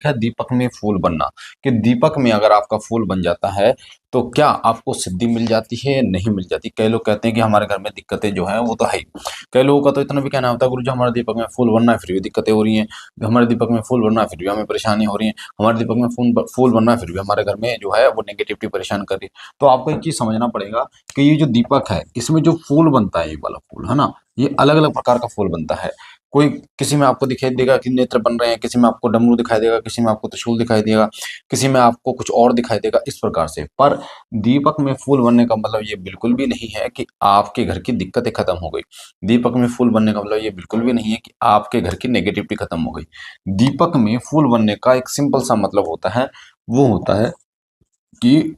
है दीपक में फूल बनना, कि दीपक में अगर आपका फूल बन जाता है तो क्या आपको सिद्धि मिल जाती है या नहीं मिल जाती। कई लोग कहते हैं कि हमारे घर में दिक्कतें जो हैं वो तो है ही। कई लोगों का तो इतना भी कहना होता है, गुरुजी हमारे दीपक में फूल बनना है फिर भी दिक्कतें हो रही हैं, हमारे दीपक में फूल बनना है फिर भी हमें परेशानी हो रही है, हमारे दीपक में फूल बनना है फिर भी हमारे घर में जो है वो नेगेटिविटी परेशान कर रही है। तो आपको एक चीज समझना पड़ेगा कि ये जो दीपक है इसमें जो फूल बनता है, ये वाला फूल है ना, ये अलग अलग प्रकार का फूल बनता है। कोई किसी में आपको दिखाई देगा कि नेत्र बन रहे हैं, किसी में आपको डमरू दिखाई देगा, किसी में आपको त्रिशूल दिखाई देगा, किसी में आपको कुछ और दिखाई देगा, इस प्रकार से। पर दीपक में फूल बनने का मतलब ये बिल्कुल भी नहीं है कि आपके घर की दिक्कतें खत्म हो गई। दीपक में फूल बनने का मतलब ये बिल्कुल भी नहीं है कि आपके घर की नेगेटिविटी खत्म हो गई। दीपक में फूल बनने का एक सिंपल सा मतलब होता है, वो होता है कि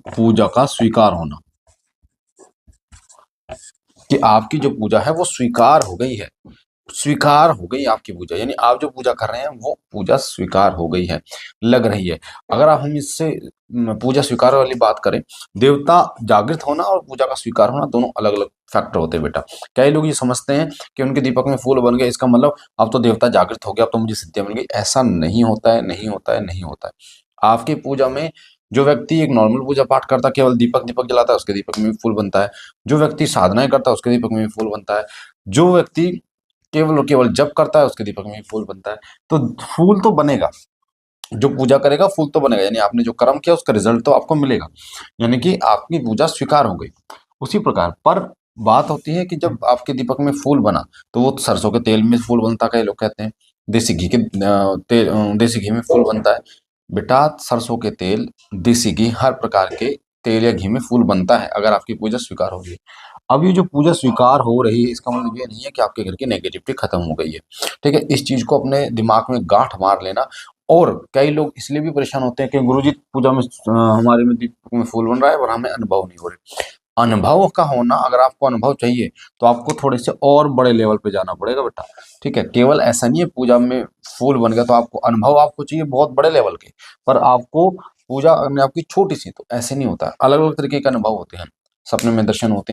पूजा का स्वीकार होना, कि आपकी जो पूजा है वो स्वीकार हो गई है। स्वीकार हो गई आपकी पूजा, यानी आप जो पूजा कर रहे हैं वो पूजा स्वीकार हो गई है, लग रही है। अगर आप हम इससे पूजा स्वीकार वाली बात करें, देवता जागृत होना और पूजा का स्वीकार होना दोनों अलग अलग फैक्टर होते हैं बेटा। कई लोग ये समझते हैं कि उनके दीपक में फूल बन गया इसका मतलब अब तो देवता जागृत हो गया, अब तो मुझे सिद्धियां मिल गई। ऐसा नहीं होता है, नहीं होता है, नहीं होता है। आपकी पूजा में जो व्यक्ति एक नॉर्मल पूजा पाठ करता है, केवल दीपक दीपक जलाता है, उसके दीपक में भी फूल बनता है। जो व्यक्ति साधनाएं करता है उसके दीपक में भी फूल बनता है। जो व्यक्ति केवल और केवल जप करता है उसके दीपक में भी फूल बनता है। तो फूल तो बनेगा, जो पूजा करेगा फूल तो बनेगा, यानी आपने जो कर्म किया उसका रिजल्ट तो आपको मिलेगा, यानी कि आपकी पूजा स्वीकार हो गई। उसी प्रकार पर बात होती है कि जब आपके दीपक में फूल बना तो वो सरसों के तेल में फूल बनता है, कई लोग कहते हैं देसी घी के देसी घी में फूल बनता है। बेटा सरसों के तेल, देसी घी, हर प्रकार के तेल या घी में फूल बनता है अगर आपकी पूजा स्वीकार हो रही है। अब ये जो पूजा स्वीकार हो रही है इसका मतलब ये नहीं है कि आपके घर की नेगेटिविटी खत्म हो गई है। ठीक है, इस चीज को अपने दिमाग में गांठ मार लेना। और कई लोग इसलिए भी परेशान होते हैं कि गुरुजी पूजा में हमारे में दीपक में फूल बन रहा है और हमें अनुभव नहीं हो रहे। अनुभव का होना, अगर आपको अनुभव चाहिए तो आपको थोड़े से और बड़े लेवल पे जाना पड़ेगा बेटा। ठीक है, केवल ऐसा नहीं है पूजा में फूल बन गया तो आपको अनुभव आपको चाहिए बहुत बड़े लेवल के। पर आपको पूजा अगर आपकी छोटी सी, तो ऐसे नहीं होता है, अलग अलग तरीके के अनुभव होते हैं। सपने में दर्शन होते हैं।